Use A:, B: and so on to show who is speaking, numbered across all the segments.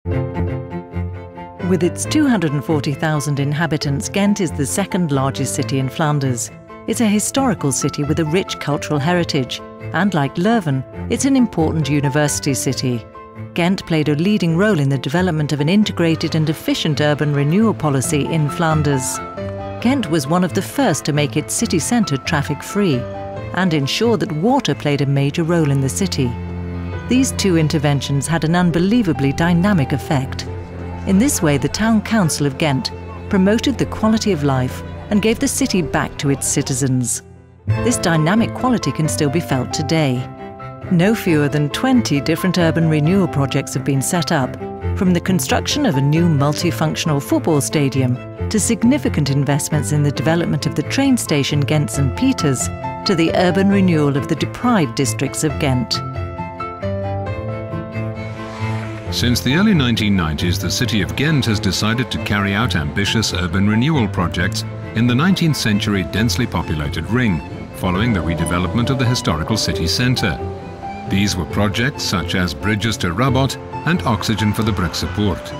A: With its 240,000 inhabitants, Ghent is the second largest city in Flanders. It's a historical city with a rich cultural heritage, and like Leuven, it's an important university city. Ghent played a leading role in the development of an integrated and efficient urban renewal policy in Flanders. Ghent was one of the first to make its city centre traffic-free and ensure that water played a major role in the city. These two interventions had an unbelievably dynamic effect. In this way, the Town Council of Ghent promoted the quality of life and gave the city back to its citizens. This dynamic quality can still be felt today. No fewer than 20 different urban renewal projects have been set up, from the construction of a new multifunctional football stadium to significant investments in the development of the train station Ghent St. Peters to the urban renewal of the deprived districts of Ghent.
B: Since the early 1990s, the city of Ghent has decided to carry out ambitious urban renewal projects in the 19th century densely populated ring, following the redevelopment of the historical city centre. These were projects such as bridges to Rabot and oxygen for the Brugse Poort.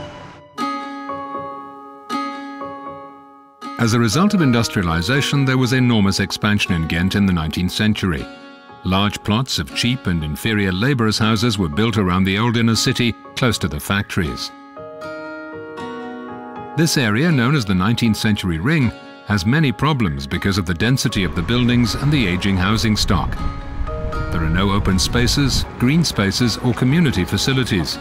B: As a result of industrialization, there was enormous expansion in Ghent in the 19th century. Large plots of cheap and inferior labourers' houses were built around the old inner city, close to the factories. This area, known as the 19th century ring, has many problems because of the density of the buildings and the ageing housing stock. There are no open spaces, green spaces or community facilities.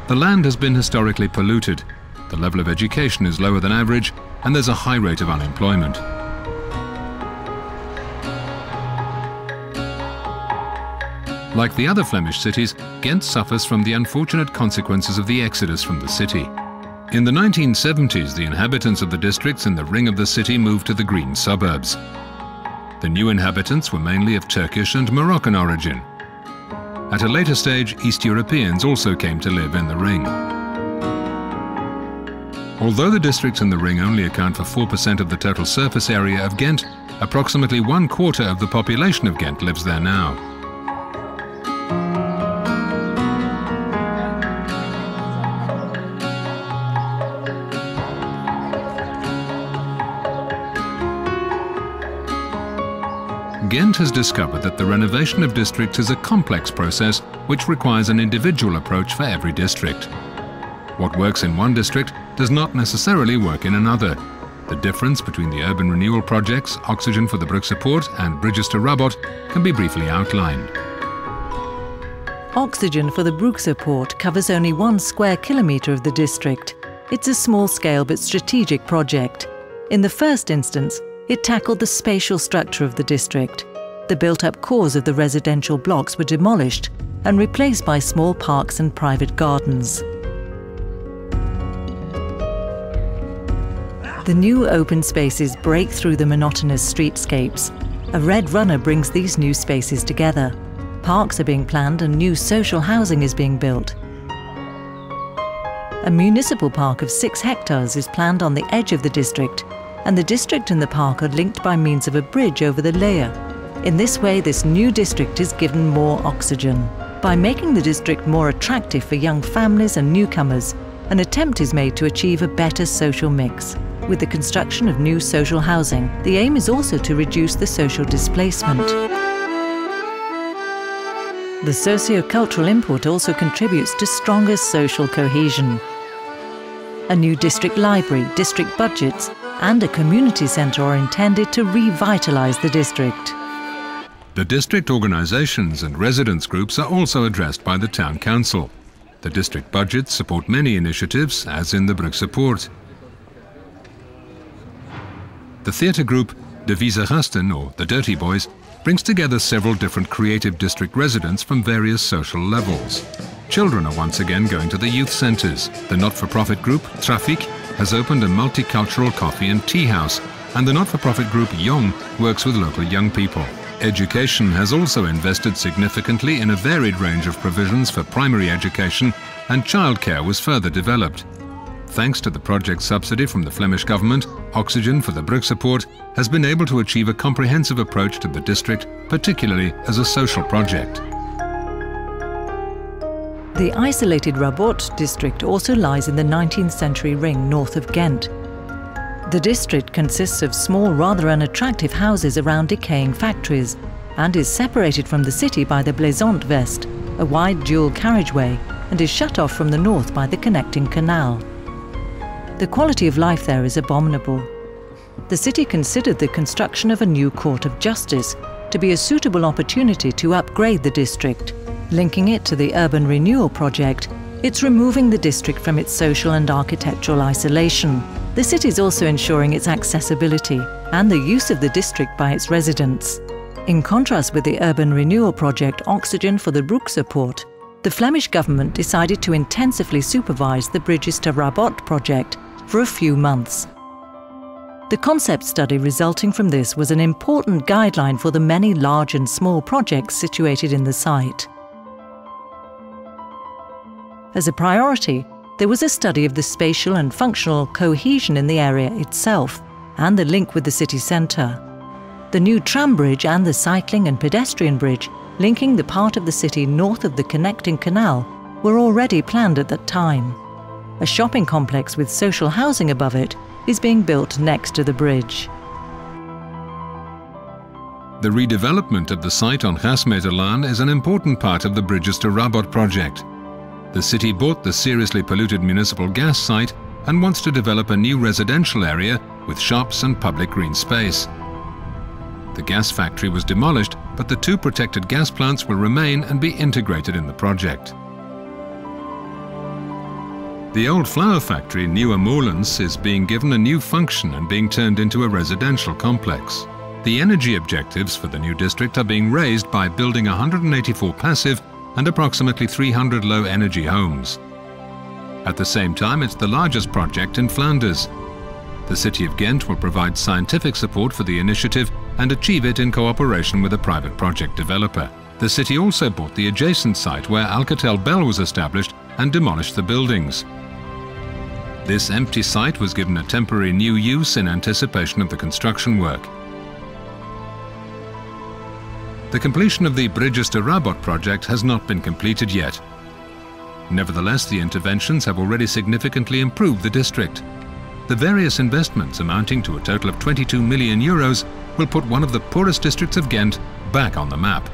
B: The land has been historically polluted, the level of education is lower than average, and there's a high rate of unemployment. Like the other Flemish cities, Ghent suffers from the unfortunate consequences of the exodus from the city. In the 1970s, the inhabitants of the districts in the ring of the city moved to the green suburbs. The new inhabitants were mainly of Turkish and Moroccan origin. At a later stage, East Europeans also came to live in the ring. Although the districts in the ring only account for 4% of the total surface area of Ghent, approximately 1/4 of the population of Ghent lives there now. Ghent has discovered that the renovation of districts is a complex process which requires an individual approach for every district. What works in one district does not necessarily work in another. The difference between the urban renewal projects, Oxygen for the Brugse Poort and Bridges to Rabot, can be briefly outlined.
A: Oxygen for the Brugse Poort covers only 1 square kilometre of the district. It's a small-scale but strategic project. In the first instance, it tackled the spatial structure of the district. The built-up cores of the residential blocks were demolished and replaced by small parks and private gardens. The new open spaces break through the monotonous streetscapes. A red runner brings these new spaces together. Parks are being planned and new social housing is being built. A municipal park of 6 hectares is planned on the edge of the district, and the district and the park are linked by means of a bridge over the Leie. In this way, this new district is given more oxygen. By making the district more attractive for young families and newcomers, an attempt is made to achieve a better social mix. With the construction of new social housing, the aim is also to reduce the social displacement. The socio-cultural input also contributes to stronger social cohesion. A new district library, district budgets, and a community centre are intended to revitalise the district.
B: The district organisations and residents groups are also addressed by the Town Council. The district budgets support many initiatives, as in the Brugse Poort. The theatre group De Vieze Gasten, or the Dirty Boys, brings together several different creative district residents from various social levels. Children are once again going to the youth centres. The not-for-profit group Trafiek has opened a multicultural coffee and tea house, and the not-for-profit group Jong works with local young people. Education has also invested significantly in a varied range of provisions for primary education, and childcare was further developed. Thanks to the project subsidy from the Flemish government, Oxygen for the Brugse Poort has been able to achieve a comprehensive approach to the district, particularly as a social project.
A: The isolated Rabot district also lies in the 19th century ring north of Ghent. The district consists of small, rather unattractive houses around decaying factories and is separated from the city by the Blaisante West, a wide dual carriageway, and is shut off from the north by the connecting canal. The quality of life there is abominable. The city considered the construction of a new court of justice to be a suitable opportunity to upgrade the district. Linking it to the urban renewal project, it's removing the district from its social and architectural isolation. The city is also ensuring its accessibility and the use of the district by its residents. In contrast with the urban renewal project Oxygen for the Broeksepoort, the Flemish government decided to intensively supervise the Bridges to Rabot project for a few months. The concept study resulting from this was an important guideline for the many large and small projects situated in the site. As a priority, there was a study of the spatial and functional cohesion in the area itself and the link with the city centre. The new tram bridge and the cycling and pedestrian bridge linking the part of the city north of the connecting canal were already planned at that time. A shopping complex with social housing above it is being built next to the bridge.
B: The redevelopment of the site on Gasmeterlaan is an important part of the Bridges to Rabot project. The city bought the seriously polluted municipal gas site and wants to develop a new residential area with shops and public green space. The gas factory was demolished, but the two protected gas plants will remain and be integrated in the project. The old flour factory, Nieuwe Molens, is being given a new function and being turned into a residential complex. The energy objectives for the new district are being raised by building 184 passive and approximately 300 low-energy homes. At the same time, it's the largest project in Flanders. The city of Ghent will provide scientific support for the initiative and achieve it in cooperation with a private project developer. The city also bought the adjacent site where Alcatel Bell was established and demolished the buildings. This empty site was given a temporary new use in anticipation of the construction work. The completion of the Bridges to Rabot project has not been completed yet. Nevertheless, the interventions have already significantly improved the district. The various investments amounting to a total of €22 million will put one of the poorest districts of Ghent back on the map.